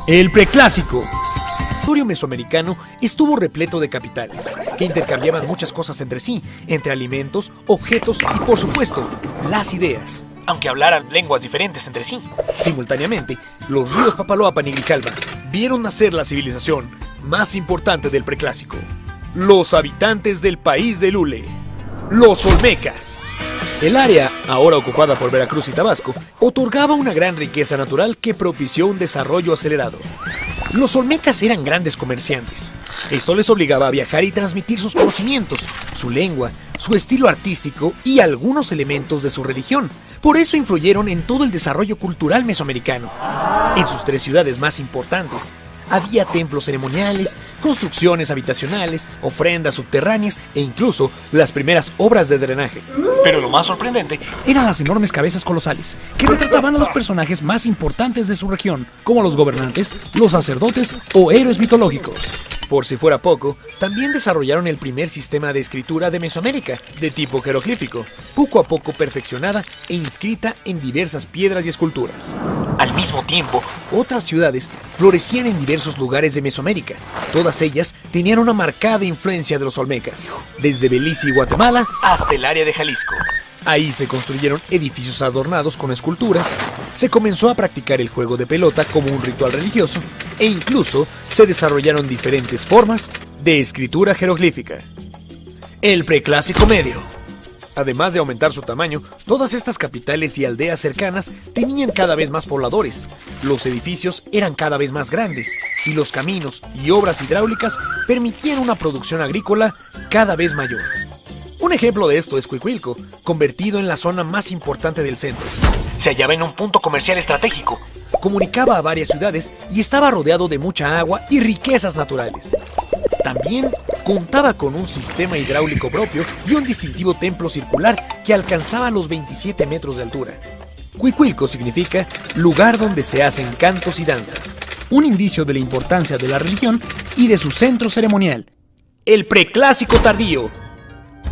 El Preclásico. El territorio mesoamericano estuvo repleto de capitales, que intercambiaban muchas cosas entre sí, entre alimentos, objetos y, por supuesto, las ideas, aunque hablaran lenguas diferentes entre sí. Simultáneamente, los ríos Papaloapan y Grijalba vieron nacer la civilización más importante del Preclásico: los habitantes del país de Lule, los Olmecas. El área, ahora ocupada por Veracruz y Tabasco, otorgaba una gran riqueza natural que propició un desarrollo acelerado. Los Olmecas eran grandes comerciantes. Esto les obligaba a viajar y transmitir sus conocimientos, su lengua, su estilo artístico y algunos elementos de su religión. Por eso influyeron en todo el desarrollo cultural mesoamericano. En sus 3 ciudades más importantes, había templos ceremoniales, construcciones habitacionales, ofrendas subterráneas e incluso las primeras obras de drenaje. Pero lo más sorprendente eran las enormes cabezas colosales, que retrataban a los personajes más importantes de su región, como los gobernantes, los sacerdotes o héroes mitológicos. Por si fuera poco, también desarrollaron el primer sistema de escritura de Mesoamérica, de tipo jeroglífico, poco a poco perfeccionada e inscrita en diversas piedras y esculturas. Al mismo tiempo, otras ciudades florecían en diversos lugares de Mesoamérica. Todas ellas tenían una marcada influencia de los Olmecas, desde Belice y Guatemala hasta el área de Jalisco. Ahí se construyeron edificios adornados con esculturas, se comenzó a practicar el juego de pelota como un ritual religioso e incluso se desarrollaron diferentes formas de escritura jeroglífica. El Preclásico Medio. Además de aumentar su tamaño, todas estas capitales y aldeas cercanas tenían cada vez más pobladores, los edificios eran cada vez más grandes y los caminos y obras hidráulicas permitían una producción agrícola cada vez mayor. Un ejemplo de esto es Cuicuilco, convertido en la zona más importante del centro. Se hallaba en un punto comercial estratégico, comunicaba a varias ciudades y estaba rodeado de mucha agua y riquezas naturales. También contaba con un sistema hidráulico propio y un distintivo templo circular que alcanzaba los 27 metros de altura. Cuicuilco significa lugar donde se hacen cantos y danzas, un indicio de la importancia de la religión y de su centro ceremonial. El Preclásico Tardío.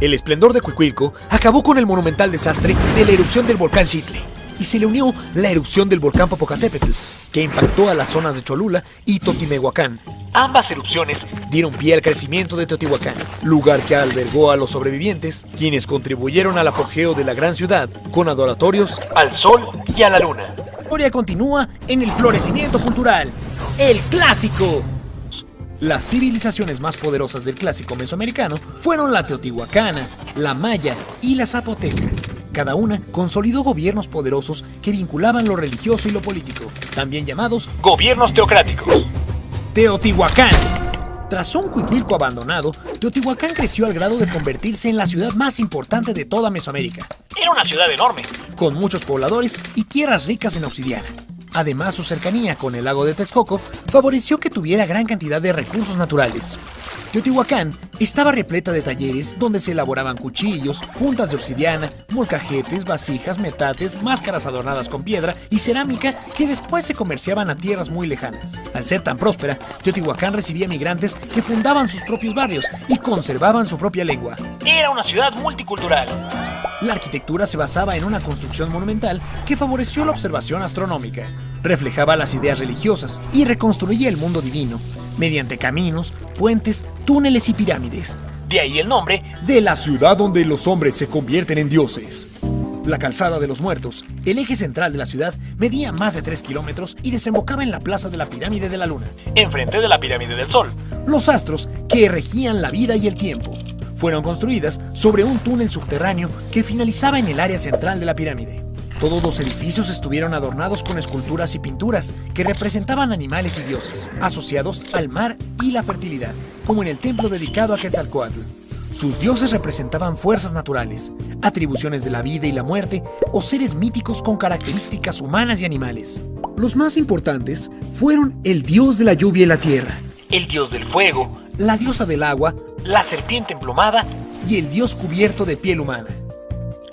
El esplendor de Cuicuilco acabó con el monumental desastre de la erupción del volcán Xitle y se le unió la erupción del volcán Popocatépetl, que impactó a las zonas de Cholula y Totimehuacán. Ambas erupciones dieron pie al crecimiento de Teotihuacán, lugar que albergó a los sobrevivientes, quienes contribuyeron al apogeo de la gran ciudad con adoratorios al sol y a la luna. La historia continúa en el florecimiento cultural, el Clásico. Las civilizaciones más poderosas del Clásico mesoamericano fueron la teotihuacana, la maya y la zapoteca. Cada una consolidó gobiernos poderosos que vinculaban lo religioso y lo político, también llamados gobiernos teocráticos. Teotihuacán. Tras un Cuicuilco abandonado, Teotihuacán creció al grado de convertirse en la ciudad más importante de toda Mesoamérica. Era una ciudad enorme, con muchos pobladores y tierras ricas en obsidiana. Además, su cercanía con el lago de Texcoco favoreció que tuviera gran cantidad de recursos naturales. Teotihuacán estaba repleta de talleres donde se elaboraban cuchillos, puntas de obsidiana, molcajetes, vasijas, metates, máscaras adornadas con piedra y cerámica que después se comerciaban a tierras muy lejanas. Al ser tan próspera, Teotihuacán recibía migrantes que fundaban sus propios barrios y conservaban su propia lengua. Era una ciudad multicultural. La arquitectura se basaba en una construcción monumental que favoreció la observación astronómica. Reflejaba las ideas religiosas y reconstruía el mundo divino mediante caminos, puentes, túneles y pirámides. De ahí el nombre de la ciudad donde los hombres se convierten en dioses. La Calzada de los Muertos, el eje central de la ciudad, medía más de 3 kilómetros y desembocaba en la plaza de la Pirámide de la Luna, enfrente de la Pirámide del Sol. Los astros que regían la vida y el tiempo fueron construidas sobre un túnel subterráneo que finalizaba en el área central de la pirámide. Todos los edificios estuvieron adornados con esculturas y pinturas que representaban animales y dioses, asociados al mar y la fertilidad, como en el templo dedicado a Quetzalcóatl. Sus dioses representaban fuerzas naturales, atribuciones de la vida y la muerte o seres míticos con características humanas y animales. Los más importantes fueron el dios de la lluvia y la tierra, el dios del fuego, la diosa del agua, la serpiente emplumada y el dios cubierto de piel humana.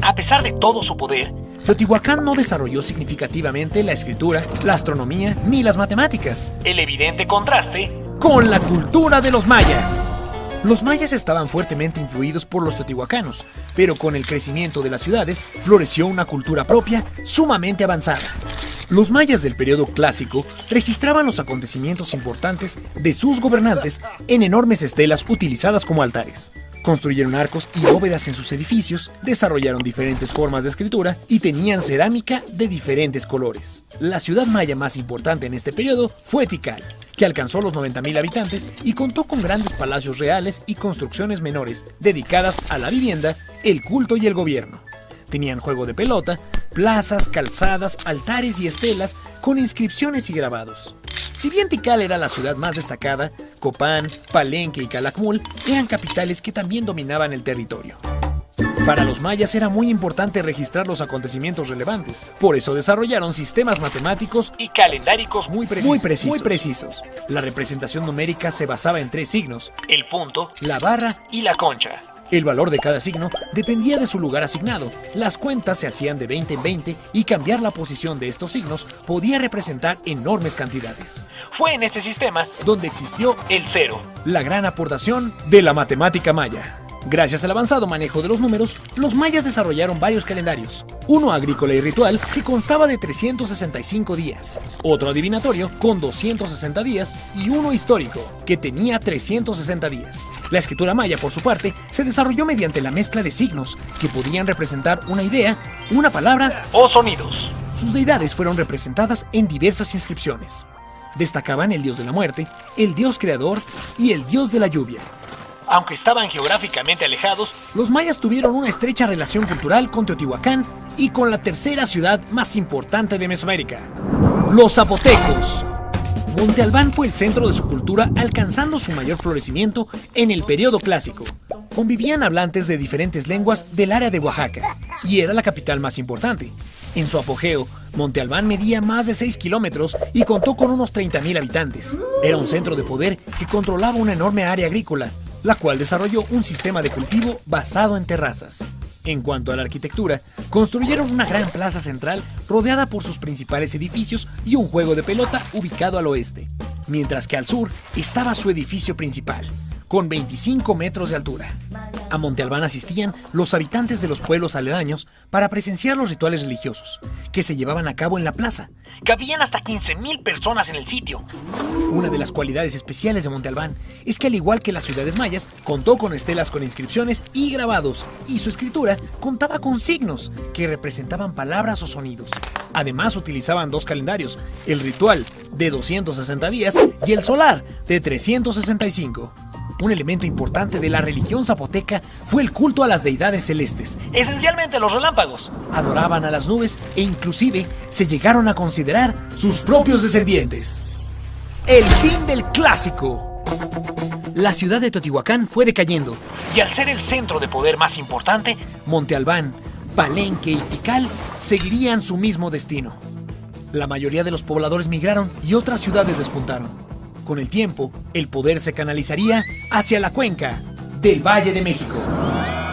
A pesar de todo su poder, Teotihuacán no desarrolló significativamente la escritura, la astronomía ni las matemáticas. El evidente contraste con la cultura de los mayas. Los mayas estaban fuertemente influidos por los teotihuacanos, pero con el crecimiento de las ciudades floreció una cultura propia sumamente avanzada. Los mayas del periodo clásico registraban los acontecimientos importantes de sus gobernantes en enormes estelas utilizadas como altares. Construyeron arcos y bóvedas en sus edificios, desarrollaron diferentes formas de escritura y tenían cerámica de diferentes colores. La ciudad maya más importante en este periodo fue Tikal, que alcanzó los 90.000 habitantes y contó con grandes palacios reales y construcciones menores dedicadas a la vivienda, el culto y el gobierno. Tenían juego de pelota, plazas, calzadas, altares y estelas con inscripciones y grabados. Si bien Tikal era la ciudad más destacada, Copán, Palenque y Calakmul eran capitales que también dominaban el territorio. Para los mayas era muy importante registrar los acontecimientos relevantes, por eso desarrollaron sistemas matemáticos y calendáricos muy precisos. La representación numérica se basaba en 3 signos: el punto, la barra y la concha. El valor de cada signo dependía de su lugar asignado. Las cuentas se hacían de 20 en 20 y cambiar la posición de estos signos podía representar enormes cantidades. Fue en este sistema donde existió el cero, la gran aportación de la matemática maya. Gracias al avanzado manejo de los números, los mayas desarrollaron varios calendarios. Uno agrícola y ritual que constaba de 365 días, otro adivinatorio con 260 días y uno histórico que tenía 360 días. La escritura maya, por su parte, se desarrolló mediante la mezcla de signos que podían representar una idea, una palabra o sonidos. Sus deidades fueron representadas en diversas inscripciones. Destacaban el dios de la muerte, el dios creador y el dios de la lluvia. Aunque estaban geográficamente alejados, los mayas tuvieron una estrecha relación cultural con Teotihuacán y con la tercera ciudad más importante de Mesoamérica, los zapotecos. Monte Albán fue el centro de su cultura, alcanzando su mayor florecimiento en el periodo clásico. Convivían hablantes de diferentes lenguas del área de Oaxaca y era la capital más importante. En su apogeo, Monte Albán medía más de 6 kilómetros y contó con unos 30.000 habitantes. Era un centro de poder que controlaba una enorme área agrícola, la cual desarrolló un sistema de cultivo basado en terrazas. En cuanto a la arquitectura, construyeron una gran plaza central rodeada por sus principales edificios y un juego de pelota ubicado al oeste, mientras que al sur estaba su edificio principal, con 25 metros de altura. A Monte Albán asistían los habitantes de los pueblos aledaños para presenciar los rituales religiosos, que se llevaban a cabo en la plaza. Cabían hasta 15.000 personas en el sitio. Una de las cualidades especiales de Monte Albán es que, al igual que las ciudades mayas, contó con estelas con inscripciones y grabados, y su escritura contaba con signos que representaban palabras o sonidos. Además, utilizaban 2 calendarios, el ritual de 260 días y el solar de 365. Un elemento importante de la religión zapoteca fue el culto a las deidades celestes, esencialmente los relámpagos. Adoraban a las nubes e inclusive se llegaron a considerar sus propios descendientes. El fin del clásico. La ciudad de Teotihuacán fue decayendo, y al ser el centro de poder más importante, Monte Albán, Palenque y Tikal seguirían su mismo destino. La mayoría de los pobladores migraron y otras ciudades despuntaron. Con el tiempo, el poder se canalizaría hacia la cuenca del Valle de México.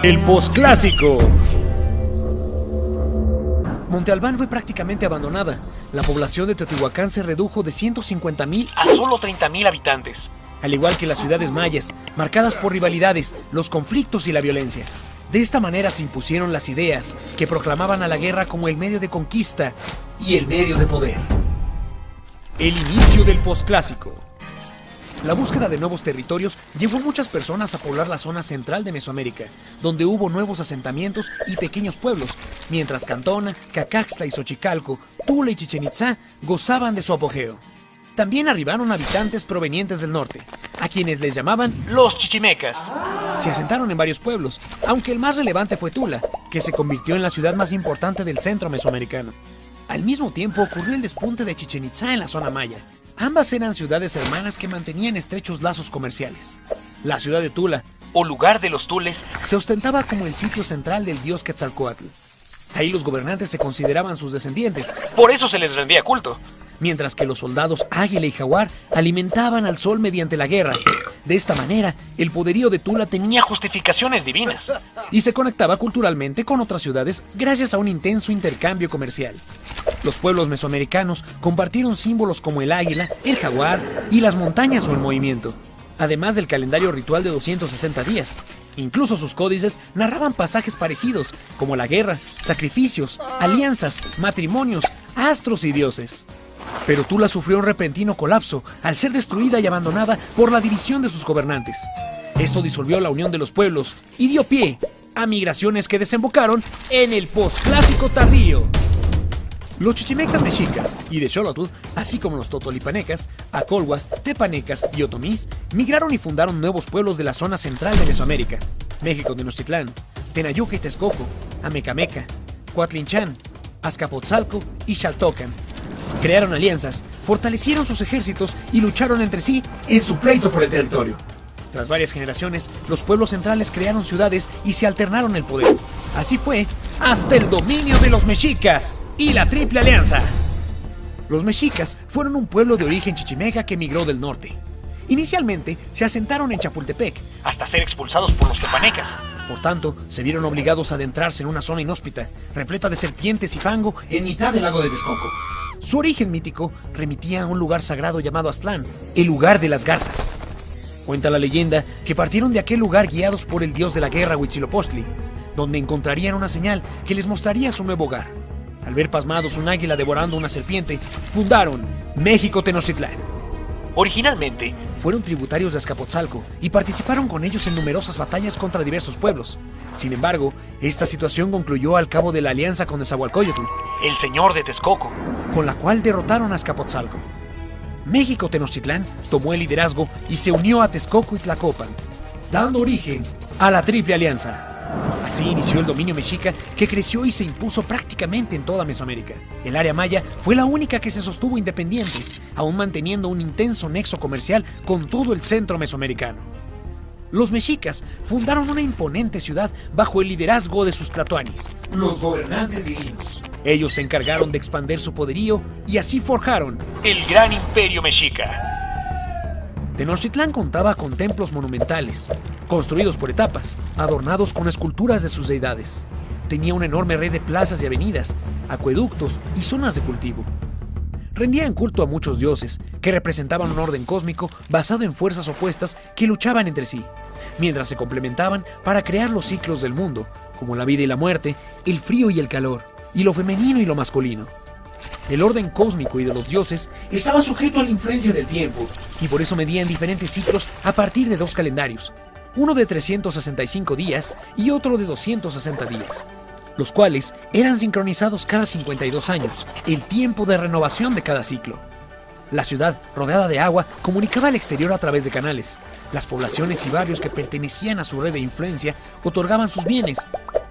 El posclásico. Monte Albán fue prácticamente abandonada. La población de Teotihuacán se redujo de 150.000 a solo 30.000 habitantes. Al igual que las ciudades mayas, marcadas por rivalidades, los conflictos y la violencia. De esta manera se impusieron las ideas que proclamaban a la guerra como el medio de conquista y el medio de poder. El inicio del posclásico. La búsqueda de nuevos territorios llevó a muchas personas a poblar la zona central de Mesoamérica, donde hubo nuevos asentamientos y pequeños pueblos, mientras Cantona, Cacaxtla y Xochicalco, Tula y Chichén Itzá gozaban de su apogeo. También arribaron habitantes provenientes del norte, a quienes les llamaban los chichimecas. Se asentaron en varios pueblos, aunque el más relevante fue Tula, que se convirtió en la ciudad más importante del centro mesoamericano. Al mismo tiempo ocurrió el despunte de Chichén Itzá en la zona maya. Ambas eran ciudades hermanas que mantenían estrechos lazos comerciales. La ciudad de Tula, o lugar de los tules, se ostentaba como el sitio central del dios Quetzalcóatl. Ahí los gobernantes se consideraban sus descendientes, por eso se les rendía culto. Mientras que los soldados Águila y Jaguar alimentaban al sol mediante la guerra. De esta manera, el poderío de Tula tenía justificaciones divinas y se conectaba culturalmente con otras ciudades gracias a un intenso intercambio comercial. Los pueblos mesoamericanos compartieron símbolos como el águila, el jaguar y las montañas o el movimiento. además del calendario ritual de 260 días. Incluso sus códices narraban pasajes parecidos, como la guerra, sacrificios, alianzas, matrimonios, astros y dioses. Pero Tula sufrió un repentino colapso al ser destruida y abandonada por la división de sus gobernantes. Esto disolvió la unión de los pueblos y dio pie a migraciones que desembocaron en el posclásico tardío. Los chichimecas mexicas y de Xolotl, así como los totolipanecas, acolhuas, tepanecas y otomís, migraron y fundaron nuevos pueblos de la zona central de Mesoamérica: México Tenochtitlán, Tenayuca y Texcoco, Amecameca, Coatlinchan, Azcapotzalco y Xaltocan. Crearon alianzas, fortalecieron sus ejércitos y lucharon entre sí en su pleito por el territorio. Tras varias generaciones, los pueblos centrales crearon ciudades y se alternaron el poder. Así fue hasta el dominio de los mexicas y la Triple Alianza. Los mexicas fueron un pueblo de origen chichimeca que migró del norte. Inicialmente se asentaron en Chapultepec, hasta ser expulsados por los tepanecas. Por tanto, se vieron obligados a adentrarse en una zona inhóspita, repleta de serpientes y fango en mitad del lago de Texcoco. Su origen mítico remitía a un lugar sagrado llamado Aztlán, el lugar de las garzas. Cuenta la leyenda que partieron de aquel lugar guiados por el dios de la guerra Huitzilopochtli, donde encontrarían una señal que les mostraría su nuevo hogar. Al ver pasmados un águila devorando una serpiente, fundaron México Tenochtitlán. Originalmente, fueron tributarios de Azcapotzalco y participaron con ellos en numerosas batallas contra diversos pueblos. Sin embargo, esta situación concluyó al cabo de la alianza con Nezahualcóyotl, el señor de Texcoco, con la cual derrotaron a Azcapotzalco. México Tenochtitlán tomó el liderazgo y se unió a Texcoco y Tlacopan, dando origen a la Triple Alianza. Así inició el dominio mexica, que creció y se impuso prácticamente en toda Mesoamérica. El área maya fue la única que se sostuvo independiente, aún manteniendo un intenso nexo comercial con todo el centro mesoamericano. Los mexicas fundaron una imponente ciudad bajo el liderazgo de sus tlatoanis, los gobernantes divinos. Ellos se encargaron de expandir su poderío y así forjaron el gran imperio mexica. Tenochtitlán contaba con templos monumentales, construidos por etapas, adornados con esculturas de sus deidades. Tenía una enorme red de plazas y avenidas, acueductos y zonas de cultivo. Rendían culto a muchos dioses, que representaban un orden cósmico basado en fuerzas opuestas que luchaban entre sí, mientras se complementaban para crear los ciclos del mundo, como la vida y la muerte, el frío y el calor, y lo femenino y lo masculino. El orden cósmico y de los dioses estaba sujeto a la influencia del tiempo, y por eso medían diferentes ciclos a partir de dos calendarios, uno de 365 días y otro de 260 días, los cuales eran sincronizados cada 52 años, el tiempo de renovación de cada ciclo. La ciudad, rodeada de agua, comunicaba al exterior a través de canales. Las poblaciones y barrios que pertenecían a su red de influencia otorgaban sus bienes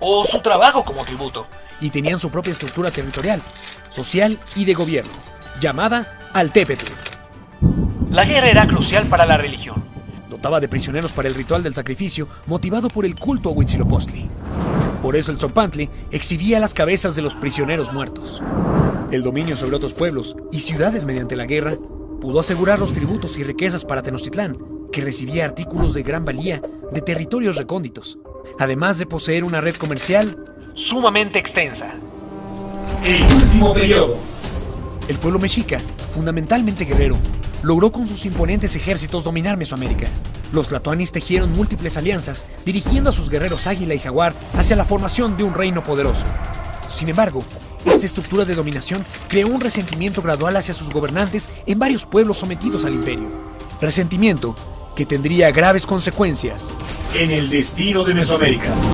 o su trabajo como tributo, y tenían su propia estructura territorial, social y de gobierno, llamada Altépetl. La guerra era crucial para la religión. Dotaba de prisioneros para el ritual del sacrificio, motivado por el culto a Huitzilopochtli. Por eso el Tzompantli exhibía las cabezas de los prisioneros muertos. El dominio sobre otros pueblos y ciudades mediante la guerra pudo asegurar los tributos y riquezas para Tenochtitlán, que recibía artículos de gran valía de territorios recónditos, además de poseer una red comercial sumamente extensa. El último periodo. El pueblo mexica, fundamentalmente guerrero, logró con sus imponentes ejércitos dominar Mesoamérica. Los tlatoanis tejieron múltiples alianzas, dirigiendo a sus guerreros águila y jaguar hacia la formación de un reino poderoso. Sin embargo, esta estructura de dominación creó un resentimiento gradual hacia sus gobernantes en varios pueblos sometidos al imperio. Resentimiento que tendría graves consecuencias en el destino de Mesoamérica.